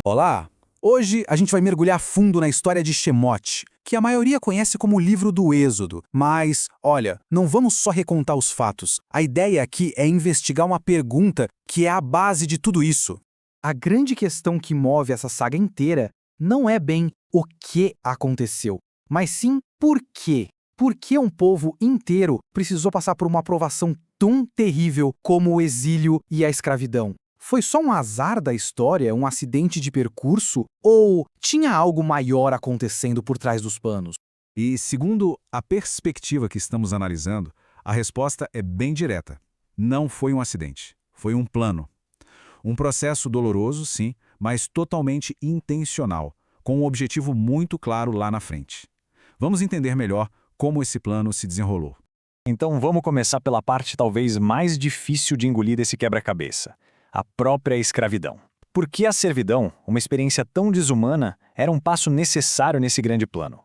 Olá! Hoje a gente vai mergulhar fundo na história de Shemot, que a maioria conhece como o livro do Êxodo. Mas, olha, não vamos só recontar os fatos. A ideia aqui é investigar uma pergunta que é a base de tudo isso. A grande questão que move essa saga inteira não é bem o que aconteceu, mas sim por quê. Por que um povo inteiro precisou passar por uma provação tão terrível como o exílio e a escravidão? Foi só um azar da história, um acidente de percurso? Ou tinha algo maior acontecendo por trás dos panos? E, segundo a perspectiva que estamos analisando, a resposta é bem direta. Não foi um acidente, foi um plano. Um processo doloroso, sim, mas totalmente intencional, com um objetivo muito claro lá na frente. Vamos entender melhor como esse plano se desenrolou. Então vamos começar pela parte talvez mais difícil de engolir desse quebra-cabeça: a própria escravidão. Por que a servidão, uma experiência tão desumana, era um passo necessário nesse grande plano?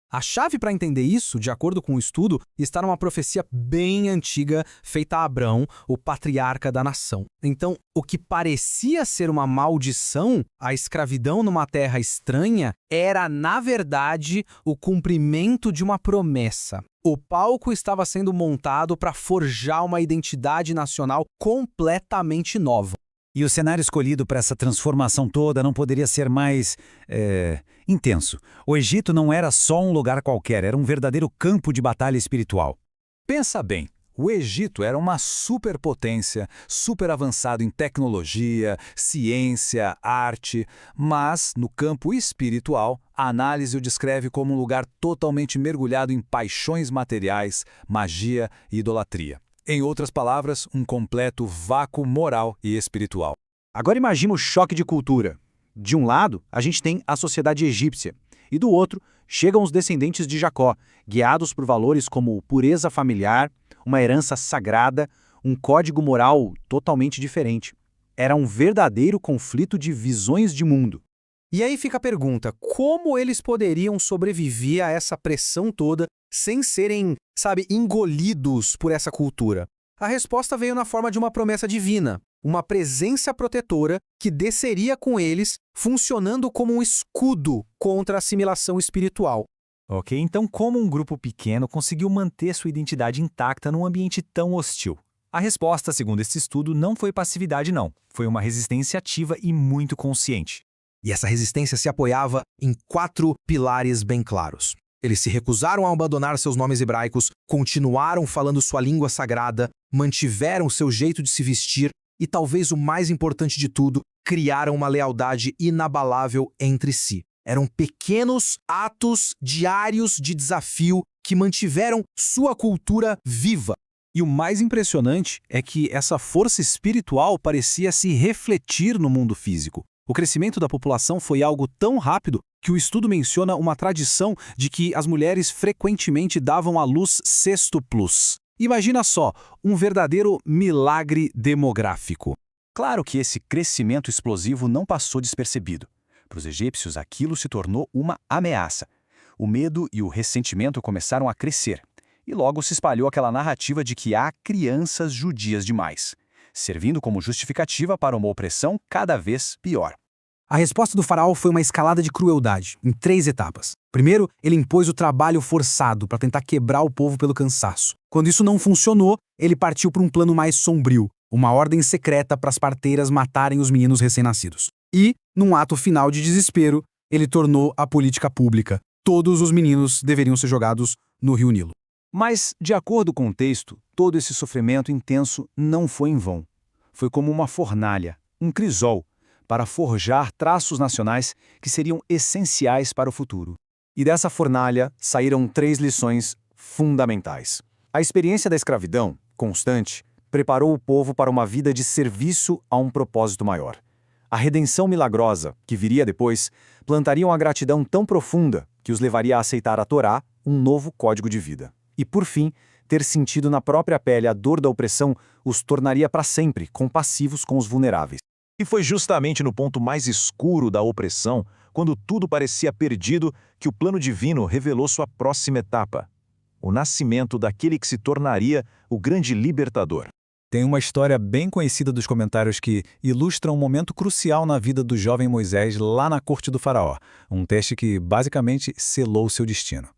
A chave para entender isso, de acordo com o estudo, está numa profecia bem antiga feita a Abrão, o patriarca da nação. Então, o que parecia ser uma maldição, a escravidão numa terra estranha, era, na verdade, o cumprimento de uma promessa. O palco estava sendo montado para forjar uma identidade nacional completamente nova. E o cenário escolhido para essa transformação toda não poderia ser mais intenso. O Egito não era só um lugar qualquer, era um verdadeiro campo de batalha espiritual. Pensa bem, o Egito era uma superpotência, super avançado em tecnologia, ciência, arte, mas, no campo espiritual, a análise o descreve como um lugar totalmente mergulhado em paixões materiais, magia e idolatria. Em outras palavras, um completo vácuo moral e espiritual. Agora imagina o choque de cultura. De um lado, a gente tem a sociedade egípcia, e do outro, chegam os descendentes de Jacó, guiados por valores como pureza familiar, uma herança sagrada, um código moral totalmente diferente. Era um verdadeiro conflito de visões de mundo. E aí fica a pergunta, como eles poderiam sobreviver a essa pressão toda sem serem, engolidos por essa cultura? A resposta veio na forma de uma promessa divina, uma presença protetora que desceria com eles, funcionando como um escudo contra a assimilação espiritual. Ok, então como um grupo pequeno conseguiu manter sua identidade intacta num ambiente tão hostil? A resposta, segundo esse estudo, não foi passividade não, foi uma resistência ativa e muito consciente. E essa resistência se apoiava em 4 pilares bem claros. Eles se recusaram a abandonar seus nomes hebraicos, continuaram falando sua língua sagrada, mantiveram seu jeito de se vestir e, talvez o mais importante de tudo, criaram uma lealdade inabalável entre si. Eram pequenos atos diários de desafio que mantiveram sua cultura viva. E o mais impressionante é que essa força espiritual parecia se refletir no mundo físico. O crescimento da população foi algo tão rápido que o estudo menciona uma tradição de que as mulheres frequentemente davam à luz sextuplus. Imagina só, um verdadeiro milagre demográfico. Claro que esse crescimento explosivo não passou despercebido. Para os egípcios, aquilo se tornou uma ameaça. O medo e o ressentimento começaram a crescer. E logo se espalhou aquela narrativa de que há crianças judias demais, servindo como justificativa para uma opressão cada vez pior. A resposta do faraó foi uma escalada de crueldade, em 3 etapas. Primeiro, ele impôs o trabalho forçado para tentar quebrar o povo pelo cansaço. Quando isso não funcionou, ele partiu para um plano mais sombrio, uma ordem secreta para as parteiras matarem os meninos recém-nascidos. E, num ato final de desespero, ele tornou a política pública. Todos os meninos deveriam ser jogados no Rio Nilo. Mas, de acordo com o texto, todo esse sofrimento intenso não foi em vão. Foi como uma fornalha, um crisol, para forjar traços nacionais que seriam essenciais para o futuro. E dessa fornalha saíram 3 lições fundamentais. A experiência da escravidão, constante, preparou o povo para uma vida de serviço a um propósito maior. A redenção milagrosa, que viria depois, plantaria uma gratidão tão profunda que os levaria a aceitar a Torá, um novo código de vida. E, por fim, ter sentido na própria pele a dor da opressão os tornaria para sempre compassivos com os vulneráveis. E foi justamente no ponto mais escuro da opressão, quando tudo parecia perdido, que o plano divino revelou sua próxima etapa: o nascimento daquele que se tornaria o grande libertador. Tem uma história bem conhecida dos comentários que ilustra um momento crucial na vida do jovem Moisés lá na corte do faraó, um teste que basicamente selou seu destino.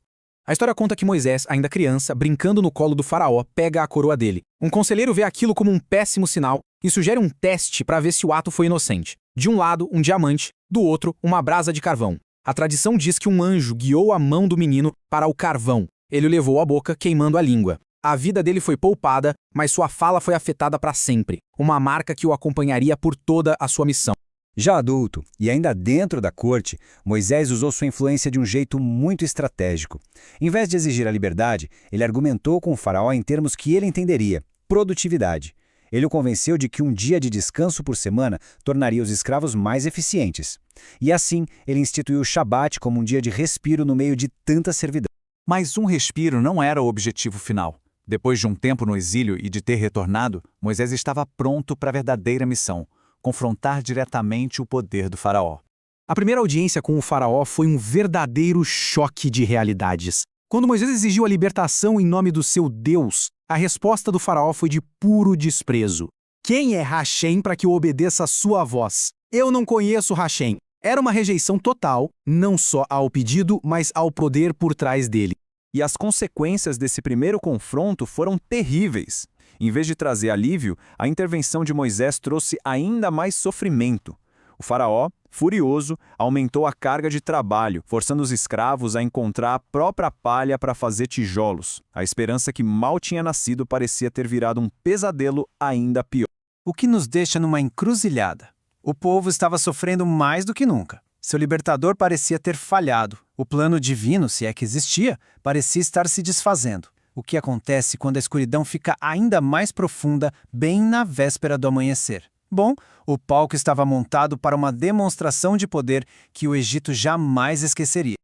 A história conta que Moisés, ainda criança, brincando no colo do faraó, pega a coroa dele. Um conselheiro vê aquilo como um péssimo sinal e sugere um teste para ver se o ato foi inocente. De um lado, um diamante, do outro, uma brasa de carvão. A tradição diz que um anjo guiou a mão do menino para o carvão. Ele o levou à boca, queimando a língua. A vida dele foi poupada, mas sua fala foi afetada para sempre. Uma marca que o acompanharia por toda a sua missão. Já adulto, e ainda dentro da corte, Moisés usou sua influência de um jeito muito estratégico. Em vez de exigir a liberdade, ele argumentou com o faraó em termos que ele entenderia: produtividade. Ele o convenceu de que um dia de descanso por semana tornaria os escravos mais eficientes. E assim, ele instituiu o Shabat como um dia de respiro no meio de tanta servidão. Mas um respiro não era o objetivo final. Depois de um tempo no exílio e de ter retornado, Moisés estava pronto para a verdadeira missão: confrontar diretamente o poder do faraó. A primeira audiência com o faraó foi um verdadeiro choque de realidades. Quando Moisés exigiu a libertação em nome do seu Deus, a resposta do faraó foi de puro desprezo. Quem é Hashem para que eu obedeça a sua voz? Eu não conheço Hashem. Era uma rejeição total, não só ao pedido, mas ao poder por trás dele. E as consequências desse primeiro confronto foram terríveis. Em vez de trazer alívio, a intervenção de Moisés trouxe ainda mais sofrimento. O faraó, furioso, aumentou a carga de trabalho, forçando os escravos a encontrar a própria palha para fazer tijolos. A esperança que mal tinha nascido parecia ter virado um pesadelo ainda pior. O que nos deixa numa encruzilhada. O povo estava sofrendo mais do que nunca. Seu libertador parecia ter falhado. O plano divino, se é que existia, parecia estar se desfazendo. O que acontece quando a escuridão fica ainda mais profunda, bem na véspera do amanhecer? Bom, o palco estava montado para uma demonstração de poder que o Egito jamais esqueceria.